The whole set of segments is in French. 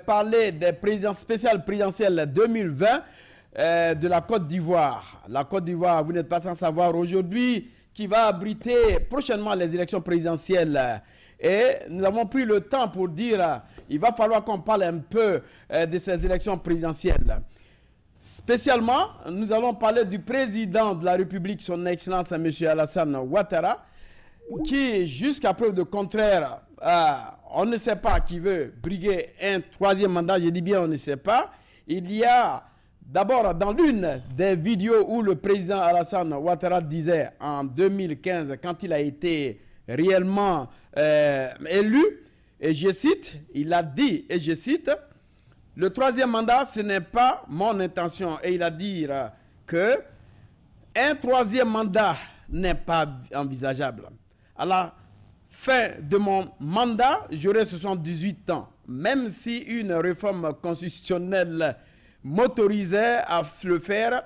parler des spéciales présidentielles 2020 de la Côte d'Ivoire. La Côte d'Ivoire, vous n'êtes pas sans savoir aujourd'hui, qui va abriter prochainement les élections présidentielles. Et nous avons pris le temps pour dire il va falloir qu'on parle un peu de ces élections présidentielles. Spécialement, nous allons parler du président de la République, son Excellence M. Alassane Ouattara, qui, jusqu'à preuve de contraire, on ne sait pas qui veut briguer un troisième mandat. Je dis bien on ne sait pas. Il y a d'abord dans l'une des vidéos où le président Alassane Ouattara disait en 2015, quand il a été réellement élu, et je cite, il a dit, et je cite, « Le troisième mandat, ce n'est pas mon intention. » Et il a dit que un troisième mandat n'est pas envisageable. À la fin de mon mandat, j'aurai 78 ans. Même si une réforme constitutionnelle m'autorisait à le faire,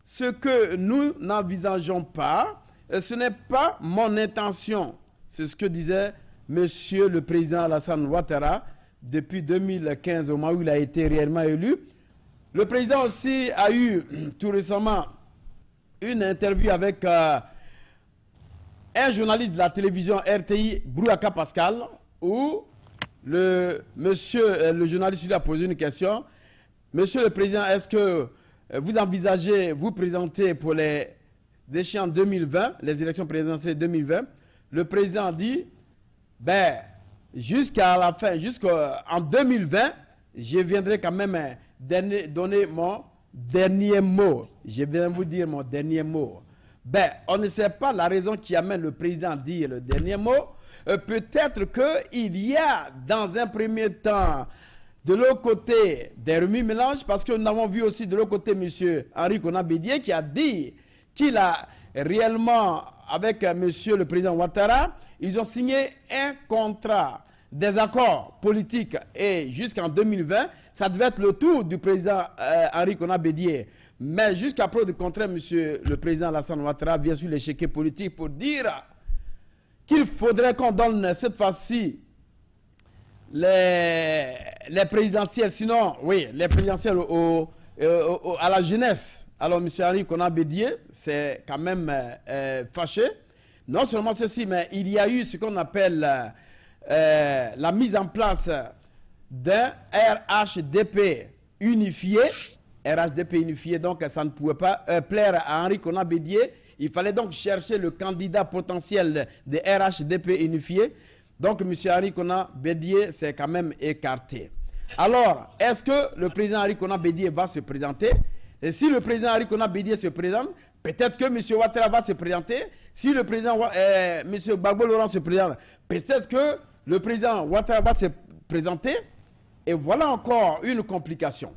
ce que nous n'envisageons pas, ce n'est pas mon intention. C'est ce que disait Monsieur le Président Alassane Ouattara depuis 2015, au moment où il a été réellement élu. Le Président aussi a eu tout récemment une interview avec un journaliste de la télévision RTI, Bouaka Pascal, où le journaliste lui a posé une question. Monsieur le Président, est-ce que vous envisagez vous présenter pour les échéances 2020, les élections présidentielles 2020? Le Président dit, ben, jusqu'à la fin, jusqu'en 2020, je viendrai quand même donner mon dernier mot. Je viens vous dire mon dernier mot. Ben, on ne sait pas la raison qui amène le président à dire le dernier mot. Peut-être qu'il y a, dans un premier temps, de l'autre côté, des remue-mélanges, parce que nous avons vu aussi de l'autre côté M. Henri Konan Bédié qui a dit qu'il a réellement, avec M. le président Ouattara, ils ont signé un contrat, des accords politiques, et jusqu'en 2020, ça devait être le tour du président Henri Konan Bédié. Mais jusqu'à preuve du contraire, M. le président Alassane Ouattara vient sur l'échiquier politique pour dire qu'il faudrait qu'on donne cette fois-ci les présidentielles, sinon, oui, les présidentielles à la jeunesse. Alors, M. Henri Konan Bédié, c'est quand même fâché. Non seulement ceci, mais il y a eu ce qu'on appelle la mise en place d'un RHDP unifié. RHDP unifié, donc ça ne pouvait pas plaire à Henri Konan Bédié. Il fallait donc chercher le candidat potentiel de RHDP unifié. Donc, M. Henri Konan Bédié s'est quand même écarté. Alors, est-ce que le président Henri Konan Bédié va se présenter? Et si le président Henri Konan Bédié se présente, peut-être que M. Ouattara va se présenter. Si le président M. Gbagbo Laurent se présente, peut-être que le président Ouattara va se présenter. Et voilà encore une complication.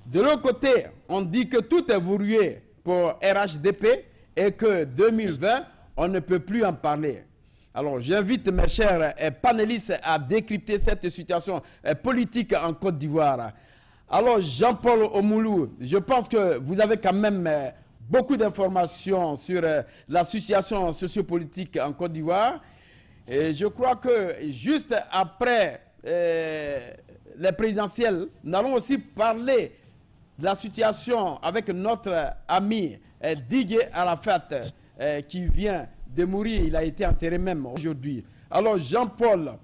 De l'autre côté, on dit que tout est verrouillé pour RHDP et que 2020, on ne peut plus en parler. Alors, j'invite mes chers panélistes à décrypter cette situation politique en Côte d'Ivoire. Alors, Jean-Paul Omoulou, je pense que vous avez quand même beaucoup d'informations sur la situation sociopolitique en Côte d'Ivoire. Et je crois que juste après les présidentielles, nous allons aussi parler de la situation avec notre ami Didier Arafat qui vient de mourir. Il a été enterré même aujourd'hui. Alors Jean-Paul,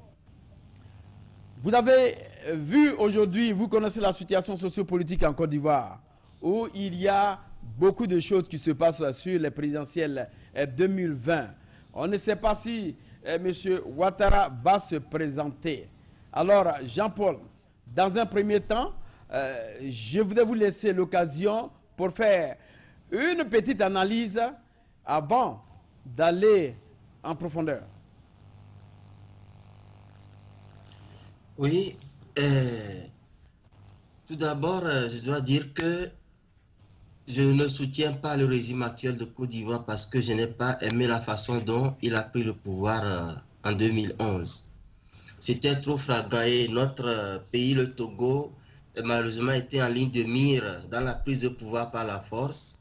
vous avez vu aujourd'hui, vous connaissez la situation sociopolitique en Côte d'Ivoire, où il y a beaucoup de choses qui se passent sur les présidentielles 2020. On ne sait pas si M. Ouattara va se présenter. Alors Jean-Paul, dans un premier temps, je voudrais vous laisser l'occasion pour faire une petite analyse avant d'aller en profondeur. Oui, tout d'abord, je dois dire que je ne soutiens pas le régime actuel de Côte d'Ivoire parce que je n'ai pas aimé la façon dont il a pris le pouvoir en 2011. C'était trop flagrant et notre pays, le Togo, malheureusement été en ligne de mire dans la prise de pouvoir par la force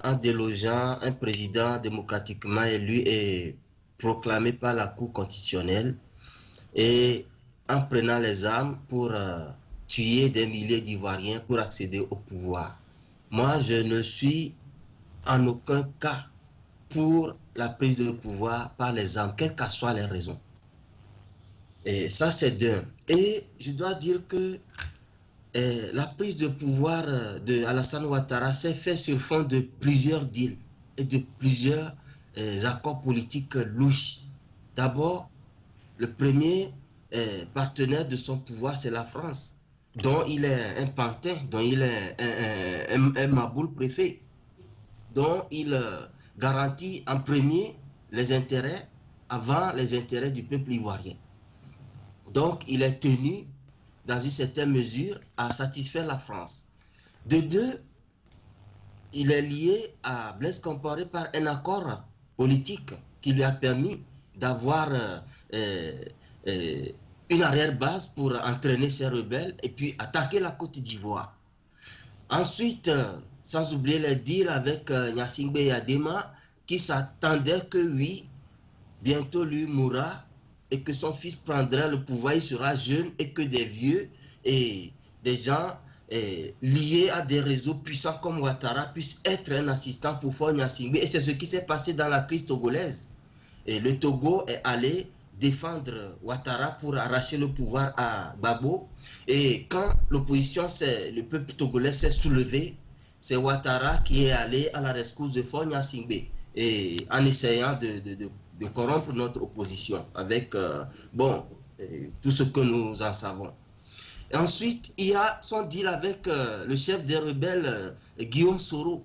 en délogeant un président démocratiquement élu et proclamé par la Cour constitutionnelle et en prenant les armes pour tuer des milliers d'Ivoiriens pour accéder au pouvoir. Moi, je ne suis en aucun cas pour la prise de pouvoir par les armes, quelles que soient les raisons. Et ça, c'est d'un. Et je dois dire que la prise de pouvoir de Alassane Ouattara s'est faite sur fond de plusieurs deals et de plusieurs accords politiques louches. D'abord, le premier partenaire de son pouvoir, c'est la France, dont il est un pantin, dont il est un maboule préfet, dont il garantit en premier les intérêts avant les intérêts du peuple ivoirien. Donc, il est tenu, dans une certaine mesure, à satisfaire la France. De deux, il est lié à Blaise Compaoré par un accord politique qui lui a permis d'avoir une arrière-base pour entraîner ses rebelles et puis attaquer la Côte d'Ivoire. Ensuite, sans oublier les deals avec Gnassingbé et Adema, qui s'attendait que oui, bientôt lui mourra et que son fils prendra le pouvoir, il sera jeune et que des vieux et des gens liés à des réseaux puissants comme Ouattara puissent être un assistant pour Faure Gnassingbé. Et c'est ce qui s'est passé dans la crise togolaise. Et le Togo est allé défendre Ouattara pour arracher le pouvoir à Gbagbo. Et quand l'opposition, le peuple togolais s'est soulevé, c'est Ouattara qui est allé à la rescousse de Faure Gnassingbé et en essayant de corrompre notre opposition avec tout ce que nous en savons. Et ensuite, il y a son deal avec le chef des rebelles, Guillaume Soro,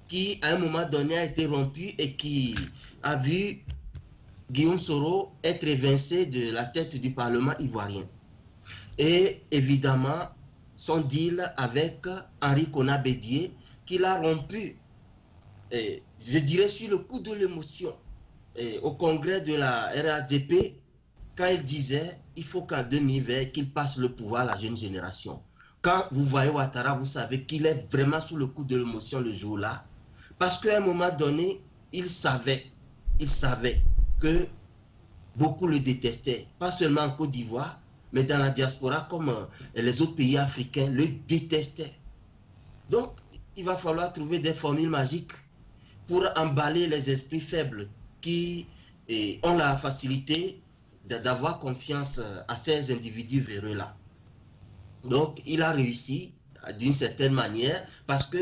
qui à un moment donné a été rompu et qui a vu Guillaume Soro être évincé de la tête du Parlement ivoirien. Et évidemment, son deal avec Henri Konan Bédié, qu'il a rompu, je dirais, sur le coup de l'émotion, au congrès de la RADP, quand il disait il faut qu'en 2020, qu'il passe le pouvoir à la jeune génération. Quand vous voyez Ouattara, vous savez qu'il est vraiment sous le coup de l'émotion le jour-là, parce qu'à un moment donné, il savait que beaucoup le détestaient, pas seulement en Côte d'Ivoire, mais dans la diaspora comme les autres pays africains le détestaient. Donc, il va falloir trouver des formules magiques pour emballer les esprits faibles qui ont la facilité d'avoir confiance à ces individus véreux-là. Donc, il a réussi d'une certaine manière parce que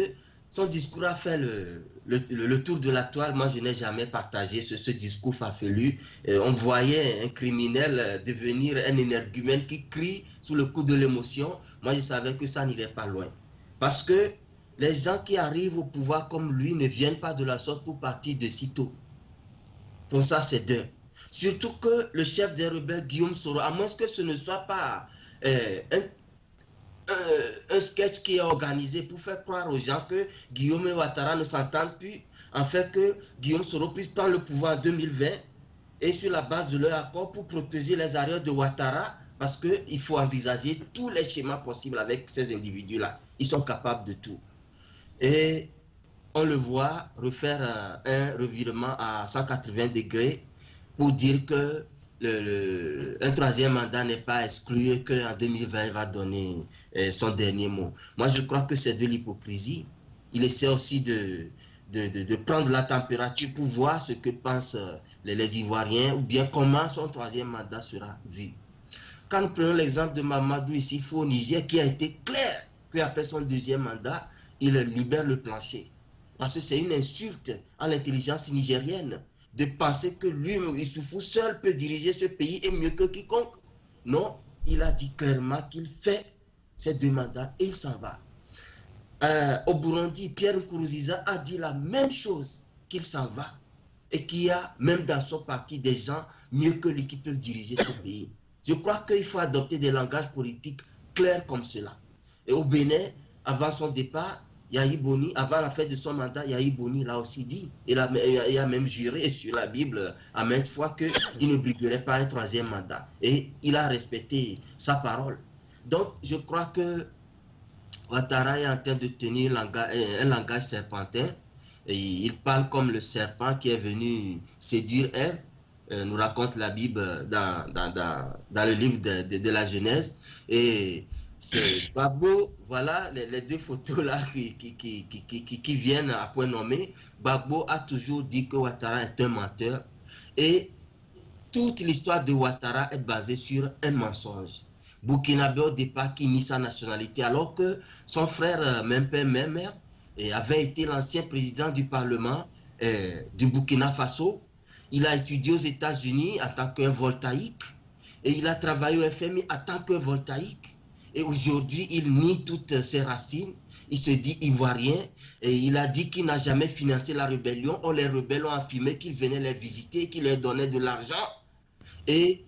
son discours a fait le tour de la toile. Moi, je n'ai jamais partagé ce discours farfelu. On voyait un criminel devenir un énergumène qui crie sous le coup de l'émotion. Moi, je savais que ça n'irait pas loin. Parce que les gens qui arrivent au pouvoir comme lui ne viennent pas de la sorte pour partir de sitôt. Pour ça, c'est deux. Surtout que le chef des rebelles, Guillaume Soro, à moins que ce ne soit pas un sketch qui est organisé pour faire croire aux gens que Guillaume et Ouattara ne s'entendent plus, en fait que Guillaume Soro puisse prendre le pouvoir en 2020 et sur la base de leur accord pour protéger les arrières de Ouattara, parce qu'il faut envisager tous les schémas possibles avec ces individus-là. Ils sont capables de tout. Et on le voit refaire un revirement à 180 degrés pour dire que un troisième mandat n'est pas exclu et qu'en 2020, il va donner son dernier mot. Moi, je crois que c'est de l'hypocrisie. Il essaie aussi de prendre la température pour voir ce que pensent les Ivoiriens ou bien comment son troisième mandat sera vu. Quand nous prenons l'exemple de Mamadou ici, au Niger, qui a été clair qu'après son deuxième mandat, il libère le plancher. Parce que c'est une insulte à l'intelligence nigérienne de penser que lui, Issoufou, seul peut diriger ce pays et mieux que quiconque. Non, il a dit clairement qu'il fait ses deux mandats et il s'en va. Au Burundi, Pierre Nkurunziza a dit la même chose, qu'il s'en va et qu'il y a même dans son parti des gens mieux que lui qui peuvent diriger ce pays. Je crois qu'il faut adopter des langages politiques clairs comme cela. Et au Bénin, avant son départ, Yahi Boni, avant la fin de son mandat, Yahi Boni l'a aussi dit. Il a même juré sur la Bible à maintes fois qu'il ne briguerait pas un troisième mandat. Et il a respecté sa parole. Donc, je crois que Ouattara est en train de tenir un langage serpentin. Et il parle comme le serpent qui est venu séduire Ève. nous raconte la Bible dans le livre de la Genèse. Et c'est Gbagbo, voilà les deux photos là qui viennent à point nommé. Gbagbo a toujours dit que Ouattara est un menteur. Et toute l'histoire de Ouattara est basée sur un mensonge. Burkinabé au départ qui nie sa nationalité, alors que son frère, même père, même mère, avait été l'ancien président du Parlement du Burkina Faso. Il a étudié aux États-Unis en tant qu'un voltaïque et il a travaillé au FMI en tant qu'un voltaïque. Et aujourd'hui, il nie toutes ses racines. Il se dit ivoirien et il a dit qu'il n'a jamais financé la rébellion. Or, les rebelles ont affirmé qu'il venait les visiter, qu'il leur donnait de l'argent. Et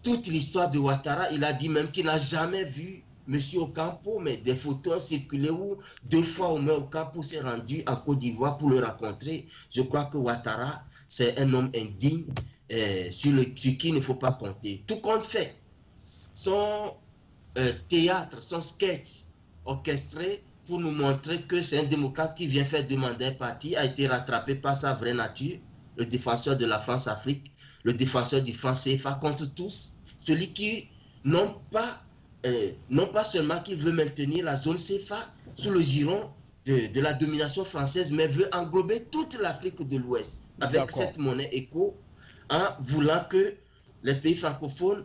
toute l'histoire de Ouattara, il a dit même qu'il n'a jamais vu M. Ocampo, mais des photos ont circulé où 2 fois au moins Ocampo s'est rendu en Côte d'Ivoire pour le rencontrer. Je crois que Ouattara, c'est un homme indigne sur qui il ne faut pas compter. Tout compte fait, son théâtre, son sketch orchestré pour nous montrer que c'est un démocrate qui vient faire demander un parti a été rattrapé par sa vraie nature, le défenseur de la France-Afrique, le défenseur du franc CFA contre tous, celui qui non pas seulement qu'il veut maintenir la zone CFA sous le giron de la domination française, mais veut englober toute l'Afrique de l'Ouest avec cette monnaie éco, en voulant que les pays francophones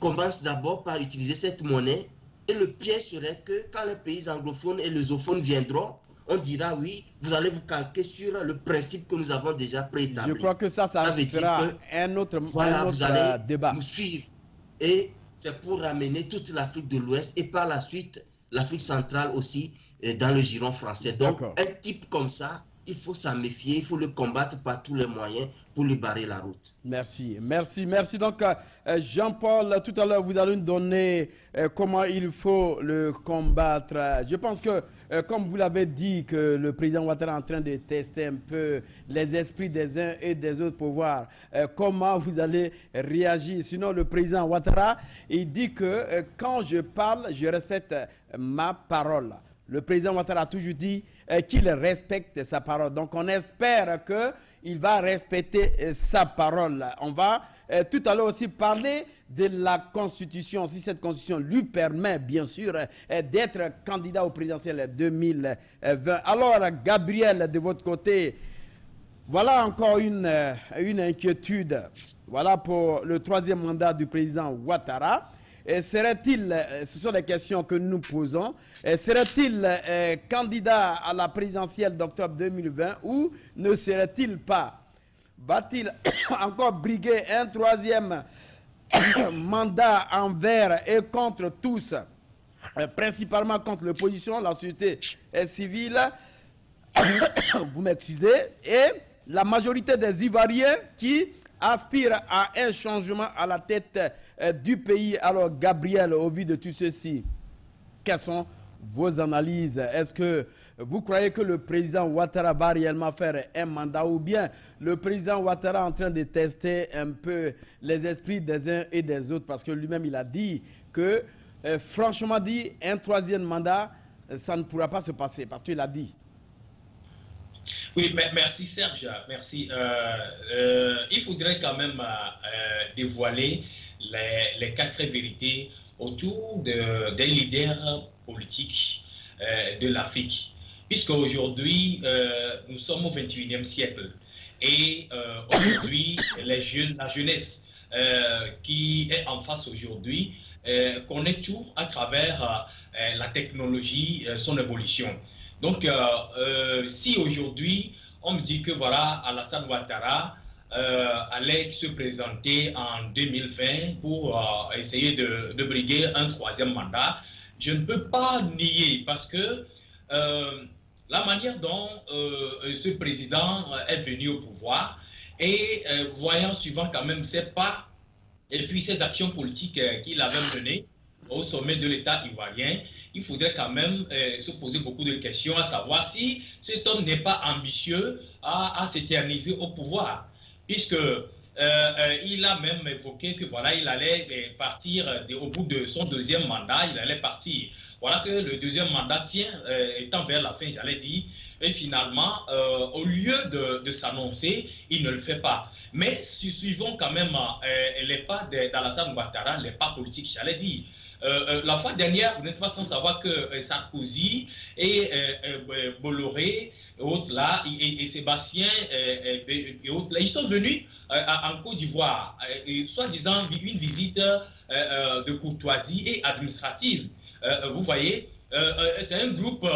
commencent d'abord par utiliser cette monnaie. Et le piège serait que quand les pays anglophones et lusophones viendront, on dira oui, vous allez vous calquer sur le principe que nous avons déjà préétabli. Je crois que ça veut dire un autre, voilà, vous allez débat. nous suivre. Et c'est pour ramener toute l'Afrique de l'Ouest et par la suite l'Afrique centrale aussi dans le giron français. Donc un type comme ça, il faut s'en méfier, il faut le combattre par tous les moyens pour lui barrer la route. Merci, merci, merci. Donc Jean-Paul, tout à l'heure vous allez nous donner comment il faut le combattre. Je pense que comme vous l'avez dit que le président Ouattara est en train de tester un peu les esprits des uns et des autres pour voir comment vous allez réagir. Sinon le président Ouattara, il dit que quand je parle, je respecte ma parole. Le président Ouattara a toujours dit qu'il respecte sa parole. Donc, on espère qu'il va respecter sa parole. On va tout à l'heure aussi parler de la Constitution, si cette Constitution lui permet, bien sûr, d'être candidat au présidentiel 2020. Alors, Gabriel, de votre côté, voilà encore une inquiétude. Voilà pour le 3e mandat du président Ouattara. Ce sont les questions que nous posons, serait-il candidat à la présidentielle d'octobre 2020 ou ne serait-il pas? Va-t-il encore briguer un 3e mandat envers et contre tous, principalement contre l'opposition, la société civile, vous m'excusez, et la majorité des Ivoiriens qui aspirent à un changement à la tête du pays? Alors Gabriel, au vu de tout ceci, quelles sont vos analyses? Est-ce que vous croyez que le président Ouattara va réellement faire un mandat, ou bien le président Ouattara est en train de tester un peu les esprits des uns et des autres, parce que lui-même il a dit que franchement dit, un 3e mandat, ça ne pourra pas se passer, parce qu'il a dit. Oui, merci Serge, merci. Il faudrait quand même dévoiler les 4 vérités autour des leaders politiques de l'Afrique. Puisque aujourd'hui, nous sommes au 21e siècle. Et aujourd'hui, la jeunesse qui est en face aujourd'hui connaît tout à travers la technologie, son évolution. Donc, si aujourd'hui, on me dit que voilà, Alassane Ouattara allait se présenter en 2020 pour essayer de briguer un 3e mandat, je ne peux pas nier, parce que la manière dont ce président est venu au pouvoir et voyant suivant quand même ses pas et puis ses actions politiques qu'il avait menées au sommet de l'État ivoirien, il faudrait quand même se poser beaucoup de questions, à savoir si cet homme n'est pas ambitieux à s'éterniser au pouvoir. Puisque il a même évoqué que voilà, il allait partir au bout de son deuxième mandat, il allait partir. Voilà que le deuxième mandat tient, étant vers la fin, j'allais dire, et finalement, au lieu de s'annoncer, il ne le fait pas. Mais suivons quand même les pas d'Alassane Ouattara, les pas politiques, j'allais dire. La fois dernière, vous n'êtes pas sans savoir que Sarkozy et Bolloré et autres là, et Sébastien et autres là, ils sont venus en Côte d'Ivoire, soi-disant une visite de courtoisie et administrative. Vous voyez, c'est un groupe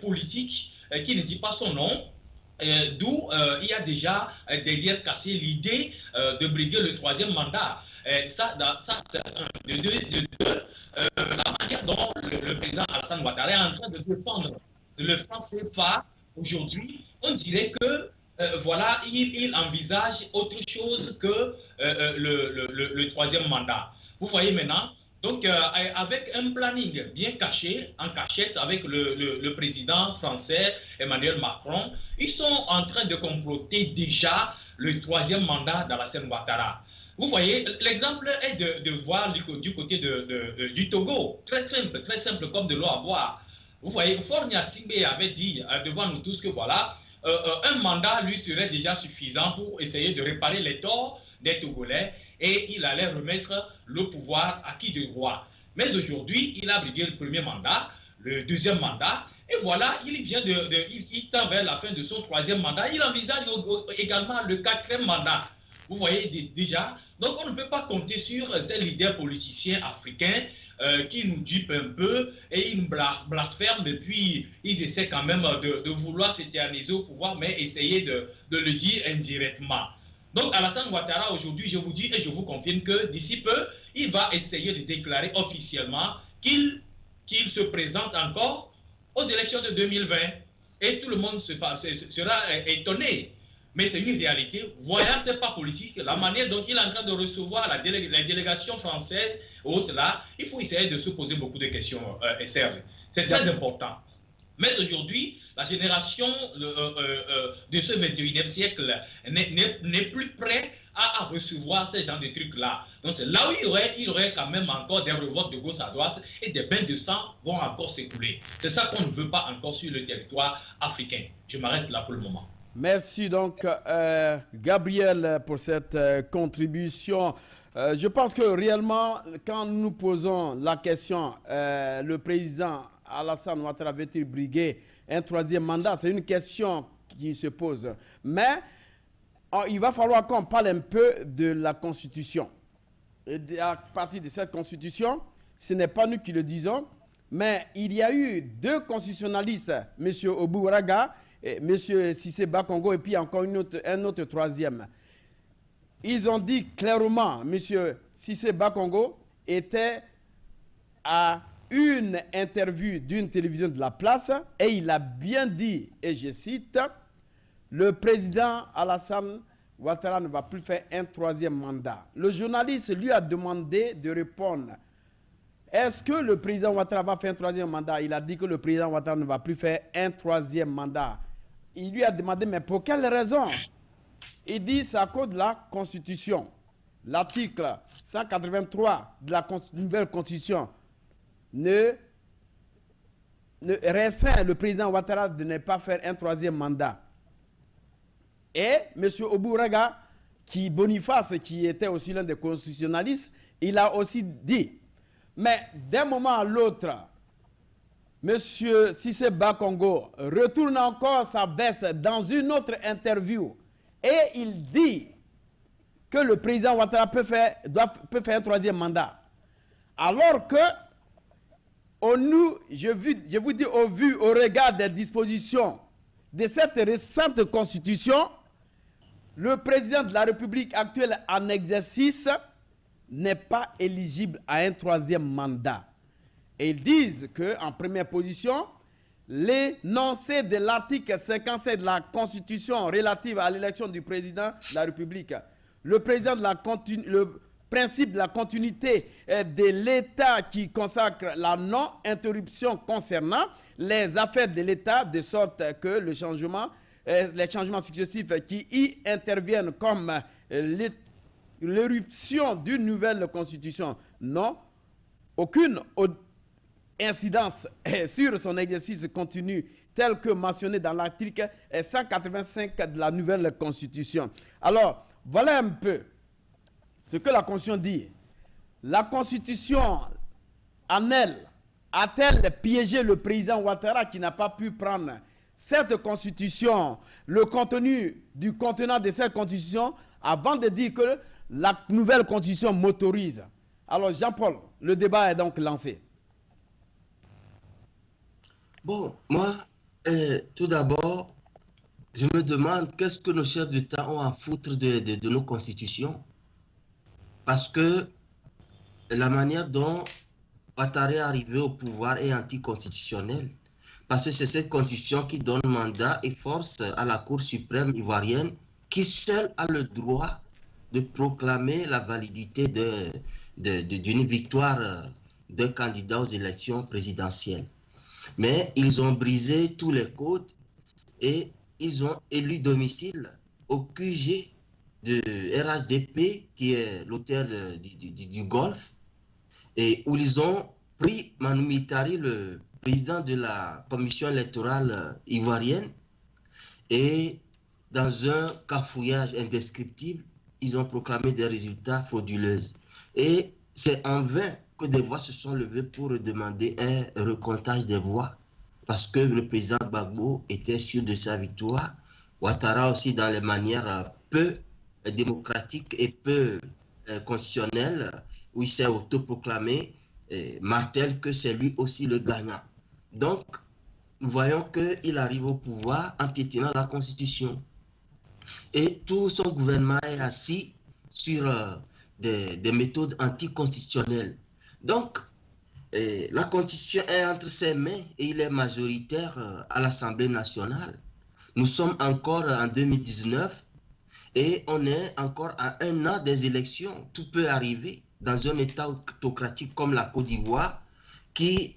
politique qui ne dit pas son nom, d'où il y a déjà derrière cassé l'idée de briguer le troisième mandat. Ça c'est un. De deux, la manière dont le président Alassane Ouattara est en train de défendre le franc CFA aujourd'hui, on dirait que voilà, il envisage autre chose que le troisième mandat. Vous voyez maintenant, donc avec un planning bien caché, en cachette, avec le président français Emmanuel Macron, ils sont en train de comploter déjà le troisième mandat d'Alassane Ouattara. Vous voyez, l'exemple est de voir du côté du Togo, très simple comme de l'eau à boire. Vous voyez, Faure Gnassingbé avait dit devant nous tous que voilà, un mandat lui serait déjà suffisant pour essayer de réparer les torts des Togolais et il allait remettre le pouvoir à qui de droit. Mais aujourd'hui, il a brigué le premier mandat, le deuxième mandat, et voilà, il tend vers la fin de son troisième mandat. Il envisage également le quatrième mandat. Vous voyez déjà, donc on ne peut pas compter sur ces leaders politiciens africains qui nous dupent un peu et ils nous blasphèment depuis, ils essaient quand même de vouloir s'éterniser au pouvoir, mais essayer de le dire indirectement. Donc Alassane Ouattara aujourd'hui, je vous dis et je vous confirme que d'ici peu, il va essayer de déclarer officiellement qu'il se présente encore aux élections de 2020 et tout le monde sera étonné. Mais c'est une réalité. Voyant ces pas politiques, la manière dont il est en train de recevoir la délégation française, autres là, il faut essayer de se poser beaucoup de questions, Serge. C'est très important. Mais aujourd'hui, la génération de ce 21e siècle n'est plus prête à recevoir ces genres de trucs-là. Donc c'est là où il y aurait quand même encore des revoltes de gauche à droite et des bains de sang vont encore s'écouler. C'est ça qu'on ne veut pas encore sur le territoire africain. Je m'arrête là pour le moment. Merci donc Gabriel pour cette contribution. Je pense que réellement, quand nous posons la question, le président Alassane Ouattara veut-il briguer un troisième mandat? C'est une question qui se pose. Mais il va falloir qu'on parle un peu de la Constitution. Et à partir de cette Constitution, ce n'est pas nous qui le disons, mais il y a eu deux constitutionnalistes, M. Obouaraga et M. Cissé Bakongo, et puis encore un autre troisième. Ils ont dit clairement, M. Cissé Bakongo était à une interview d'une télévision de la place, et il a bien dit, et je cite, le président Alassane Ouattara ne va plus faire un troisième mandat. Le journaliste lui a demandé de répondre. Est-ce que le président Ouattara va faire un troisième mandat? Il a dit que le président Ouattara ne va plus faire un troisième mandat. Il lui a demandé, mais pour quelle raison? Il dit, c'est à cause de la Constitution. L'article 183 de la nouvelle Constitution ne restreint le président Ouattara de ne pas faire un troisième mandat. Et M. Obouaraga, Boniface, qui était aussi l'un des constitutionnalistes, il a aussi dit, mais d'un moment à l'autre, M. Cissé Bakongo retourne encore sa veste dans une autre interview et il dit que le président Ouattara peut faire un troisième mandat. Alors que, je vous dis, au regard des dispositions de cette récente constitution, le président de la République actuelle en exercice n'est pas éligible à un troisième mandat. Et ils disent qu'en première position, l'énoncé de l'article 57 de la Constitution relative à l'élection du président de la République, le principe de la continuité de l'État qui consacre la non-interruption concernant les affaires de l'État, de sorte que les changements successifs qui y interviennent comme l'éruption d'une nouvelle constitution n'ont aucune incidence sur son exercice continu tel que mentionné dans l'article 185 de la nouvelle constitution. Alors, voilà un peu ce que la Constitution dit. La Constitution, en elle, a-t-elle piégé le président Ouattara qui n'a pas pu prendre cette Constitution, le contenu du contenant de cette Constitution, avant de dire que la nouvelle Constitution m'autorise? Alors, Jean-Paul, le débat est donc lancé. Bon, moi, tout d'abord, je me demande qu'est-ce que nos chefs d'État ont à foutre de nos constitutions. Parce que la manière dont Ouattara est arrivé au pouvoir est anticonstitutionnelle. Parce que c'est cette constitution qui donne mandat et force à la Cour suprême ivoirienne qui seule a le droit de proclamer la validité d'une victoire d'un candidat aux élections présidentielles. Mais ils ont brisé tous les codes et ils ont élu domicile au QG de RHDP, qui est l'auteur du Golfe, et où ils ont pris Manu Mitari, le président de la commission électorale ivoirienne, et dans un cafouillage indescriptible, ils ont proclamé des résultats frauduleux. Et c'est en vain que des voix se sont levées pour demander un recomptage des voix, parce que le président Gbagbo était sûr de sa victoire. Ouattara aussi, dans les manières peu démocratiques et peu constitutionnelles, où il s'est autoproclamé, martèle que c'est lui aussi le gagnant. Donc, nous voyons qu'il arrive au pouvoir en piétinant la Constitution. Et tout son gouvernement est assis sur des méthodes anticonstitutionnelles. Donc, la Constitution est entre ses mains et il est majoritaire à l'Assemblée nationale. Nous sommes encore en 2019 et on est encore à 1 an des élections. Tout peut arriver dans un État autocratique comme la Côte d'Ivoire qui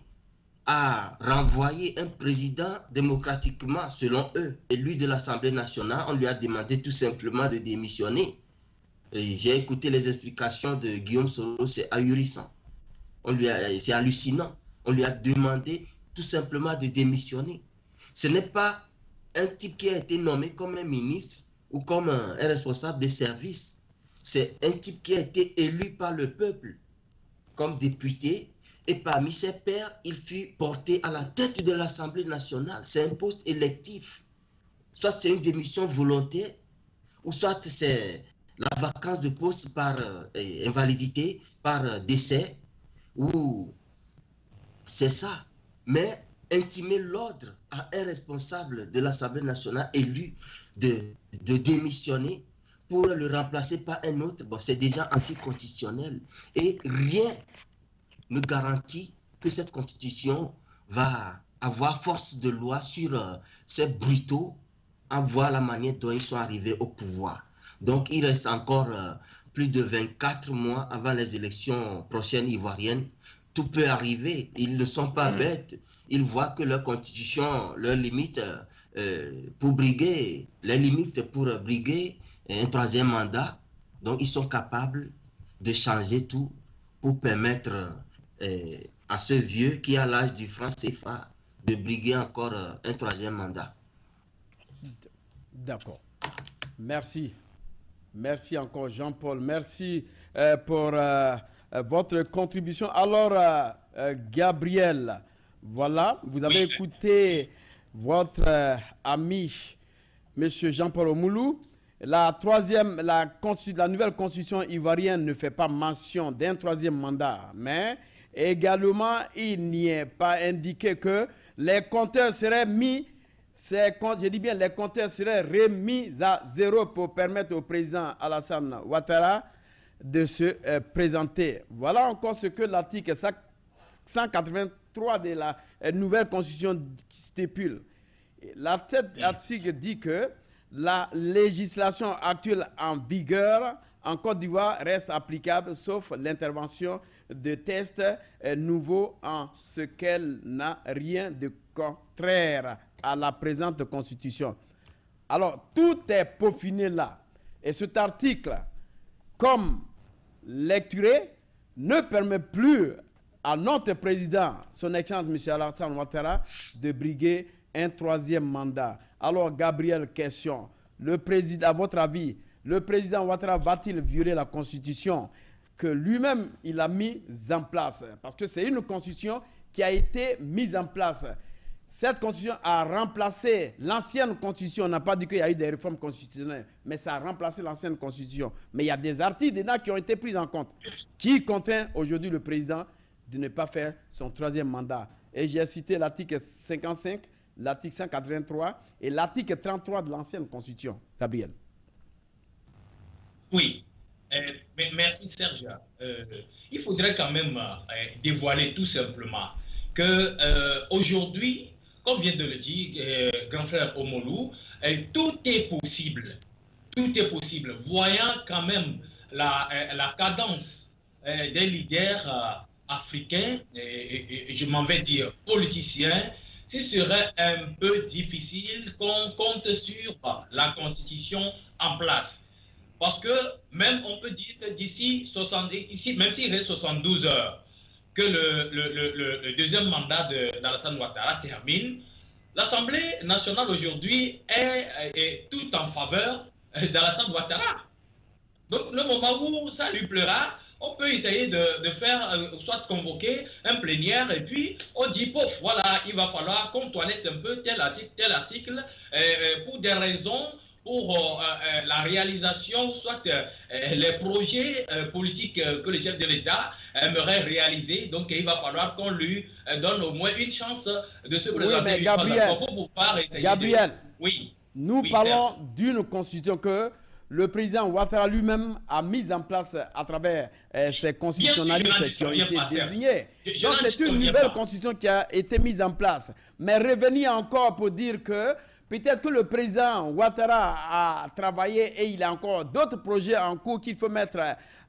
a renvoyé un président démocratiquement, selon eux, élu de l'Assemblée nationale. On lui a demandé tout simplement de démissionner. J'ai écouté les explications de Guillaume Soro, c'est ahurissant. C'est hallucinant. On lui a demandé tout simplement de démissionner. Ce n'est pas un type qui a été nommé comme un ministre ou comme un responsable des services. C'est un type qui a été élu par le peuple comme député. Et parmi ses pairs, il fut porté à la tête de l'Assemblée nationale. C'est un poste électif. Soit c'est une démission volontaire, ou soit c'est la vacance de poste par invalidité, par décès, ou c'est ça. Mais intimer l'ordre à un responsable de l'Assemblée nationale élu de démissionner pour le remplacer par un autre, bon, c'est déjà anticonstitutionnel. Et rien ne garantit que cette constitution va avoir force de loi sur ces brutaux, à voir la manière dont ils sont arrivés au pouvoir. Donc il reste encore plus de 24 mois avant les élections prochaines ivoiriennes. Tout peut arriver, ils ne sont pas bêtes, ils voient que leur constitution, leurs limites pour briguer, les limites pour briguer un 3e mandat. Donc ils sont capables de changer tout pour permettre à ce vieux qui a l'âge du franc CFA de briguer encore un 3e mandat. D'accord. Merci. Merci encore Jean-Paul. Merci pour votre contribution. Alors, Gabriel, voilà, vous avez écouté votre ami, M. Jean-Paul Omoulou. La nouvelle constitution ivoirienne ne fait pas mention d'un 3e mandat, mais également, il n'y est pas indiqué que les compteurs seraient mis, je dis bien les compteurs seraient remis à 0 pour permettre au président Alassane Ouattara de se présenter. Voilà encore ce que l'article 183 de la nouvelle constitution stipule. L'article dit que la législation actuelle en vigueur en Côte d'Ivoire reste applicable sauf l'intervention de tests nouveaux en ce qu'elle n'a rien de contraire à la présente constitution. Alors, tout est peaufiné là. Et cet article comme lecturé ne permet plus à notre président, son Excellence M. Alassane Ouattara, de briguer un troisième mandat. Alors, Gabriel, question. Le président, à votre avis, le président Ouattara va-t-il violer la Constitution que lui-même il a mise en place? Parce que c'est une Constitution qui a été mise en place. Cette Constitution a remplacé l'ancienne Constitution. On n'a pas dit qu'il y a eu des réformes constitutionnelles, mais ça a remplacé l'ancienne Constitution. Mais il y a des articles dedans qui ont été pris en compte, qui contraint aujourd'hui le président de ne pas faire son troisième mandat. Et j'ai cité l'article 55, l'article 183 et l'article 33 de l'ancienne Constitution. Gabriel. Oui, mais merci Serge. Il faudrait quand même dévoiler tout simplement que aujourd'hui, comme vient de le dire grand frère Omolou, tout est possible. Tout est possible. Voyant quand même la cadence des leaders africains, et je m'en vais dire politiciens, ce serait un peu difficile qu'on compte sur la Constitution en place. Parce que même on peut dire que d'ici 70, même s'il reste 72 heures, que le deuxième mandat d'Alassane Ouattara termine, l'Assemblée nationale aujourd'hui est tout en faveur d'Alassane Ouattara. Donc le moment où ça lui plaira, on peut essayer de faire, soit convoquer un plénière et puis on dit, pof, voilà, il va falloir qu'on toilette un peu tel article, pour des raisons, pour la réalisation, soit les projets politiques que le chef de l'État aimerait réaliser. Donc il va falloir qu'on lui donne au moins une chance de se présenter. Oui, mais Gabriel, pour pouvoir essayer Gabriel, oui, nous parlons d'une constitution que le président Ouattara lui-même a mise en place à travers ses constitutionnalistes qui ont été désignés. Donc c'est une nouvelle constitution qui a été mise en place. Mais revenir encore pour dire que peut-être que le président Ouattara a travaillé et il a encore d'autres projets en cours qu'il faut mettre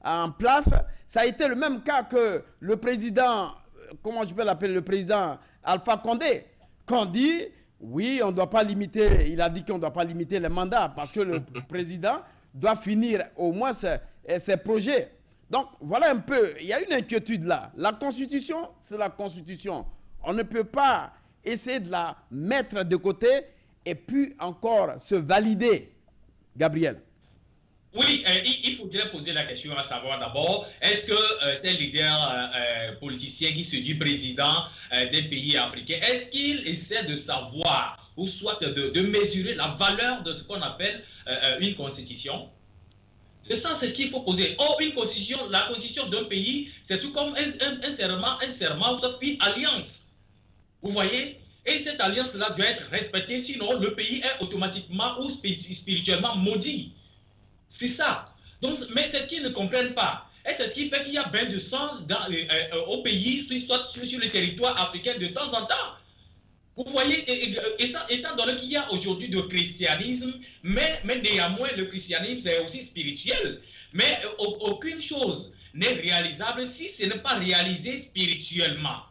en place. Ça a été le même cas que le président, comment je peux l'appeler, le président Alpha Condé, qu'on dit, oui, on ne doit pas limiter, il a dit qu'on ne doit pas limiter les mandats parce que le président doit finir au moins ses projets. Donc voilà un peu, il y a une inquiétude là. La Constitution, c'est la Constitution. On ne peut pas essayer de la mettre de côté et puis encore se valider. Gabriel. Oui, il faudrait poser la question à savoir d'abord, est-ce que ces leaders politiciens qui se disent présidents des pays africains, est-ce qu'ils essaient de savoir ou soit de mesurer la valeur de ce qu'on appelle une constitution? C'est ça, c'est ce qu'il faut poser. Or, une constitution, la constitution d'un pays, c'est tout comme un serment ou soit une alliance. Vous voyez? Et cette alliance-là doit être respectée, sinon le pays est automatiquement ou spirituellement maudit. C'est ça. Donc, mais c'est ce qu'ils ne comprennent pas. Et c'est ce qui fait qu'il y a bain de sang au pays, soit sur le territoire africain de temps en temps. Vous voyez, étant donné qu'il y a aujourd'hui du christianisme, mais néanmoins le christianisme c'est aussi spirituel. Mais aucune chose n'est réalisable si ce n'est pas réalisé spirituellement.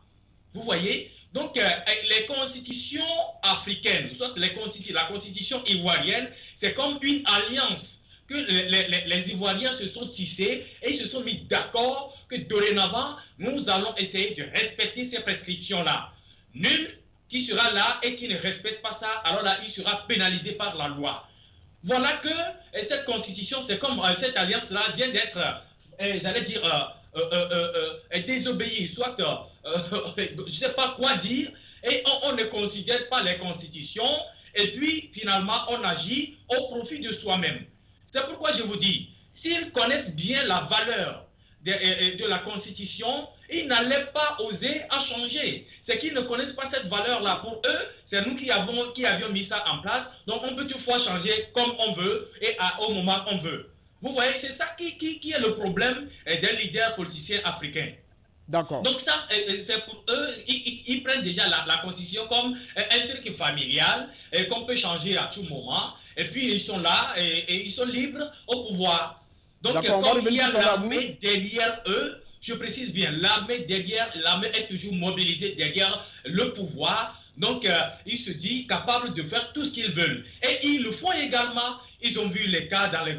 Vous voyez? Donc, les constitutions africaines, soit la constitution ivoirienne, c'est comme une alliance que les Ivoiriens se sont tissés et ils se sont mis d'accord que dorénavant, nous allons essayer de respecter ces prescriptions-là. Nul qui sera là et qui ne respecte pas ça, alors là, il sera pénalisé par la loi. Voilà que cette constitution, c'est comme cette alliance-là vient d'être, j'allais dire, désobéie, soit, je ne sais pas quoi dire, et on ne considère pas les constitutions, et puis finalement, on agit au profit de soi-même. C'est pourquoi je vous dis, s'ils connaissent bien la valeur de la Constitution, ils n'allaient pas oser à changer. C'est qu'ils ne connaissent pas cette valeur-là. Pour eux, c'est nous qui avions mis ça en place. Donc, on peut toutefois changer comme on veut et au moment qu'on veut. Vous voyez, c'est ça qui est le problème des leaders politiciens africains. D'accord. Donc, ça, c'est pour eux, ils prennent déjà la Constitution comme un truc familial qu'on peut changer à tout moment. Et puis, ils sont là et ils sont libres au pouvoir. Donc, comme il y a l'armée derrière eux, je précise bien, l'armée est toujours mobilisée derrière le pouvoir. Donc, ils se disent capables de faire tout ce qu'ils veulent. Et ils le font également. Ils ont vu les cas dans les...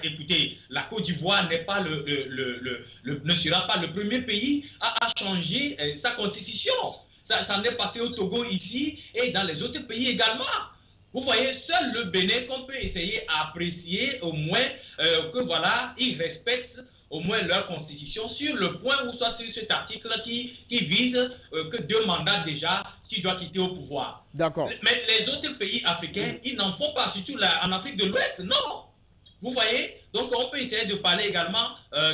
Écoutez, la Côte d'Ivoire n'est pas ne sera pas le premier pays à changer sa constitution. Ça n'est passé au Togo ici et dans les autres pays également. Vous voyez, seul le Bénin qu'on peut essayer à apprécier au moins que voilà, ils respectent au moins leur constitution sur le point où soit sur cet article qui vise que 2 mandats déjà, tu dois quitter au pouvoir. D'accord. Mais les autres pays africains, ils n'en font pas, surtout là, en Afrique de l'Ouest, non. Vous voyez, donc on peut essayer de parler également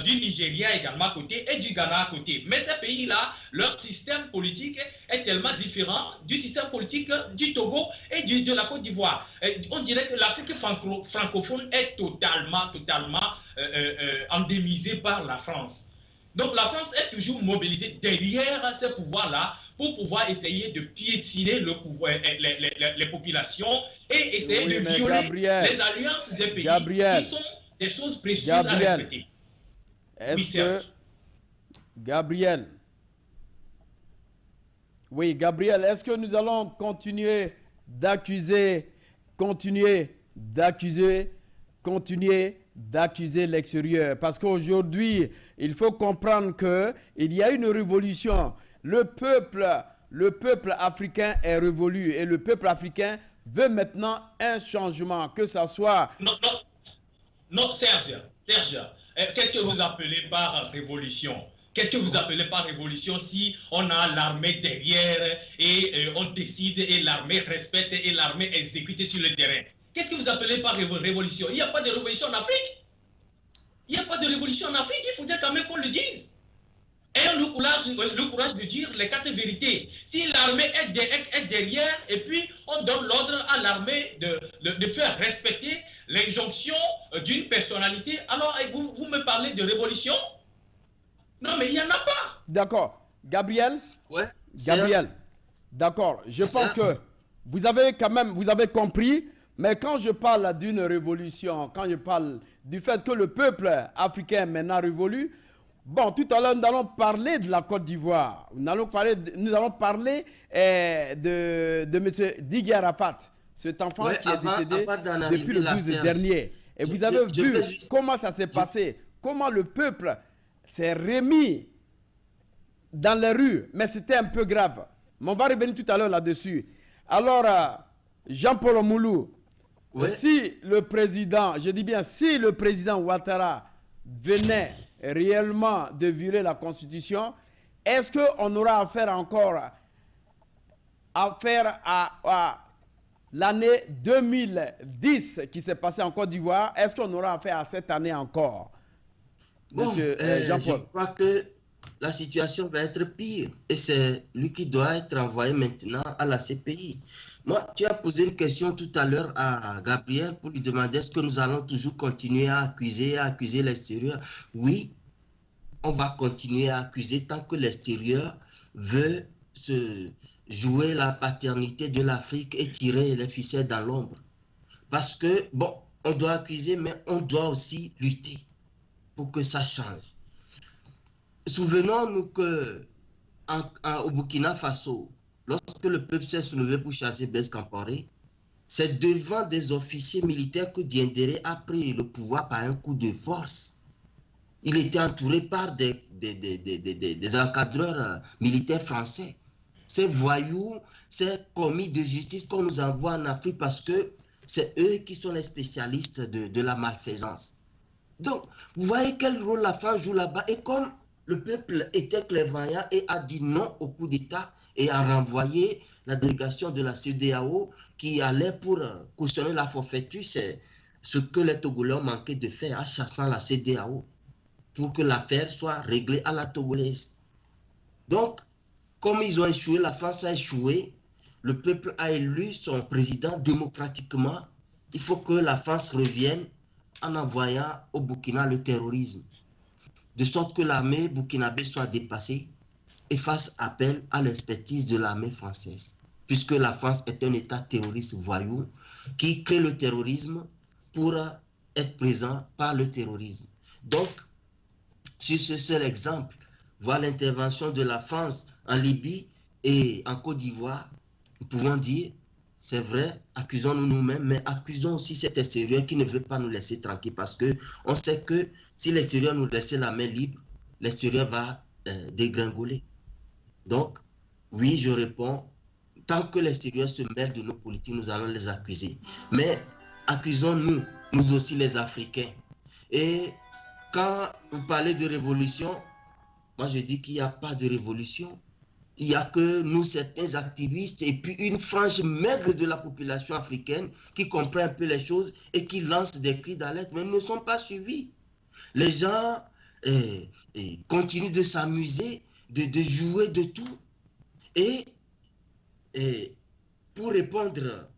du Nigeria également à côté et du Ghana à côté. Mais ces pays-là, leur système politique est tellement différent du système politique du Togo et de la Côte d'Ivoire. On dirait que l'Afrique francophone est totalement endémisée par la France. Donc la France est toujours mobilisée derrière ces pouvoirs-là pour pouvoir essayer de piétiner le pouvoir, les populations et essayer de violer les alliances des pays qui sont des choses précieuses à respecter. Gabriel, est-ce que nous allons continuer d'accuser l'extérieur? Parce qu'aujourd'hui, il faut comprendre qu'il y a une révolution. Le peuple africain est révolu et le peuple africain veut maintenant un changement, que ça soit... Non, Serge, qu'est-ce que vous appelez par révolution? Qu'est-ce que vous appelez par révolution si on a l'armée derrière et on décide et l'armée respecte et l'armée exécute sur le terrain? Qu'est-ce que vous appelez par révolution? Il n'y a pas de révolution en Afrique. Il n'y a pas de révolution en Afrique, il faudrait quand même qu'on le dise. Ayons le courage de dire les 4 vérités. Si l'armée est derrière et puis on donne l'ordre à l'armée de faire respecter l'injonction d'une personnalité, alors vous me parlez de révolution? Non, mais il n'y en a pas. D'accord. Gabriel? Ouais. Gabriel, d'accord. Je pense que vous avez compris, mais quand je parle d'une révolution, quand je parle du fait que le peuple africain est maintenant révolu, bon, tout à l'heure, nous allons parler de la Côte d'Ivoire. Nous allons parler de M. Didier Arafat, cet enfant qui est décédé depuis le 12 dernier. Et vous avez vu comment ça s'est passé, comment le peuple s'est remis dans les rues. Mais c'était un peu grave. Mais on va revenir tout à l'heure là-dessus. Alors, Jean-Paul Omoulou, si le président, je dis bien, si le président Ouattara venait réellement de violer la Constitution, est-ce qu'on aura affaire encore à l'année 2010 qui s'est passée en Côte d'Ivoire? Est-ce qu'on aura affaire à cette année encore, Monsieur Jean-Paul? Je crois que la situation va être pire et c'est lui qui doit être envoyé maintenant à la CPI. Moi, tu as posé une question tout à l'heure à Gabriel pour lui demander est-ce que nous allons toujours continuer à accuser l'extérieur. Oui, on va continuer à accuser tant que l'extérieur veut se jouer la paternité de l'Afrique et tirer les ficelles dans l'ombre. Parce que, bon, on doit accuser, mais on doit aussi lutter pour que ça change. Souvenons-nous qu'au Burkina Faso, lorsque le peuple s'est soulevé pour chasser Blaise Compaoré, c'est devant des officiers militaires que Diendéré a pris le pouvoir par un coup de force. Il était entouré par des encadreurs militaires français. Ces voyous, ces commis de justice qu'on nous envoie en Afrique parce que c'est eux qui sont les spécialistes de la malfaisance. Donc, vous voyez quel rôle la France joue là-bas. Et comme le peuple était clairvoyant et a dit non au coup d'État et a renvoyé la délégation de la CEDEAO qui allait pour cautionner la forfaiture, c'est ce que les Togolais ont manqué de faire en chassant la CEDEAO pour que l'affaire soit réglée à la togolaise. Donc, comme ils ont échoué, la France a échoué, le peuple a élu son président démocratiquement, il faut que la France revienne en envoyant au Burkina le terrorisme, de sorte que l'armée burkinabé soit dépassée et fasse appel à l'expertise de l'armée française, puisque la France est un État terroriste voyou qui crée le terrorisme pour être présent par le terrorisme. Donc, sur ce seul exemple, voir l'intervention de la France en Libye et en Côte d'Ivoire, nous pouvons dire, c'est vrai, accusons-nous nous-mêmes, mais accusons aussi cet extérieur qui ne veut pas nous laisser tranquilles parce qu'on sait que si l'extérieur nous laissait la main libre, l'extérieur va dégringoler. Donc, oui, je réponds, tant que l'extérieur se mêle de nos politiques, nous allons les accuser. Mais accusons-nous, nous aussi les Africains. Et quand vous parlez de révolution, moi je dis qu'il n'y a pas de révolution. Il n'y a que nous, certains activistes, et puis une frange maigre de la population africaine qui comprend un peu les choses et qui lance des cris d'alerte, mais ils ne sont pas suivis. Les gens continuent de s'amuser, de jouer de tout. Et pour répondre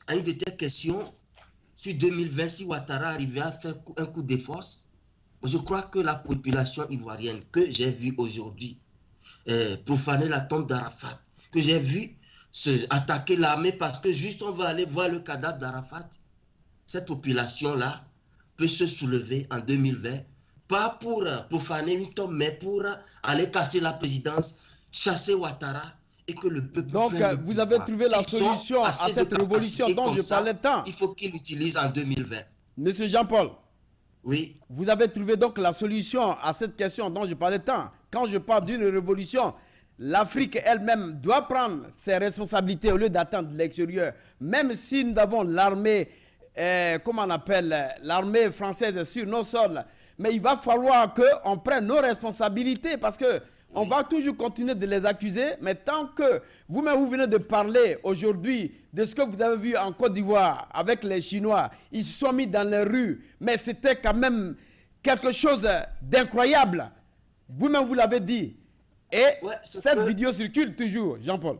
à une de tes questions, sur 2020, si Ouattara arrivait à faire un coup de force, je crois que la population ivoirienne que j'ai vue aujourd'hui, profaner la tombe d'Arafat, que j'ai vu attaquer l'armée parce que juste on va aller voir le cadavre d'Arafat, cette population-là peut se soulever en 2020, pas pour profaner une tombe, mais pour aller casser la présidence, chasser Ouattara et que le peuple... Donc, vous avez trouvé la solution à cette révolution dont je parlais tant. Il faut qu'il l'utilise en 2020. Monsieur Jean-Paul. Oui. Vous avez trouvé donc la solution à cette question dont je parlais tant. Quand je parle d'une révolution, l'Afrique elle-même doit prendre ses responsabilités au lieu d'attendre l'extérieur. Même si nous avons l'armée, comment on appelle, l'armée française sur nos sols. Mais il va falloir qu'on prenne nos responsabilités parce que on va toujours continuer de les accuser, mais tant que vous-même vous venez de parler aujourd'hui de ce que vous avez vu en Côte d'Ivoire avec les Chinois, ils se sont mis dans les rues, mais c'était quand même quelque chose d'incroyable. Vous-même vous l'avez dit. Et cette vidéo circule toujours, Jean-Paul.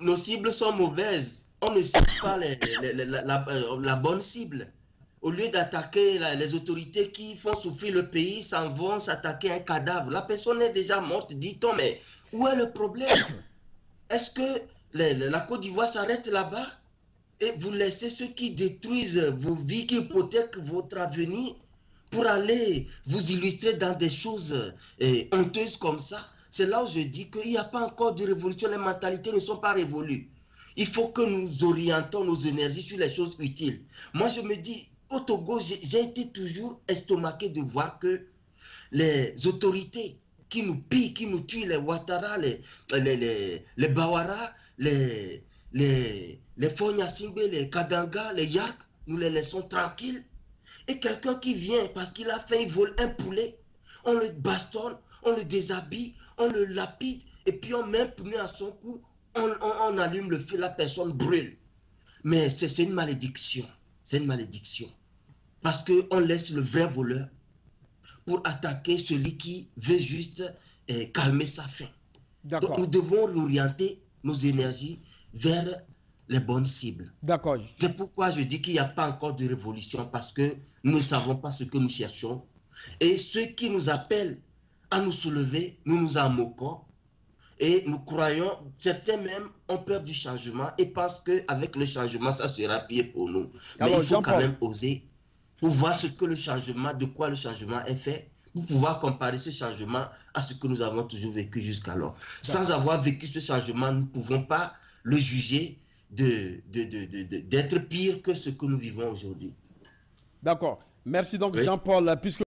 Nos cibles sont mauvaises. On ne cible pas la bonne cible. Au lieu d'attaquer les autorités qui font souffrir le pays, s'en vont s'attaquer à un cadavre. La personne est déjà morte, dit-on, mais où est le problème? Est-ce que la Côte d'Ivoire s'arrête là-bas et vous laissez ceux qui détruisent vos vies, qui hypothèquent votre avenir pour aller vous illustrer dans des choses honteuses comme ça? C'est là où je dis qu'il n'y a pas encore de révolution, les mentalités ne sont pas révolues. Il faut que nous orientons nos énergies sur les choses utiles. Moi, je me dis, au Togo, j'ai été toujours estomaqué de voir que les autorités qui nous pillent, qui nous tuent, les Ouattara, les Bawara, les Fognasimbe, les Kadanga, les Yark, nous les laissons tranquilles. Et quelqu'un qui vient parce qu'il a fait, il vole un poulet, on le bastonne, on le déshabille, on le lapide, et puis on met un pneu à son cou, on allume le feu, la personne brûle. Mais c'est une malédiction, c'est une malédiction. Parce qu'on laisse le vrai voleur pour attaquer celui qui veut juste calmer sa faim. Donc nous devons orienter nos énergies vers les bonnes cibles. D'accord. C'est pourquoi je dis qu'il n'y a pas encore de révolution, parce que nous ne savons pas ce que nous cherchons. Et ceux qui nous appellent à nous soulever, nous nous en moquons. Et nous croyons, certains même ont peur du changement et pensent qu'avec le changement, ça sera pire pour nous. Mais il faut quand même oser pour voir ce que le changement, de quoi le changement est fait, pour pouvoir comparer ce changement à ce que nous avons toujours vécu jusqu'alors. Sans avoir vécu ce changement, nous ne pouvons pas le juger d'être pire que ce que nous vivons aujourd'hui. D'accord. Merci donc, Jean-Paul, puisque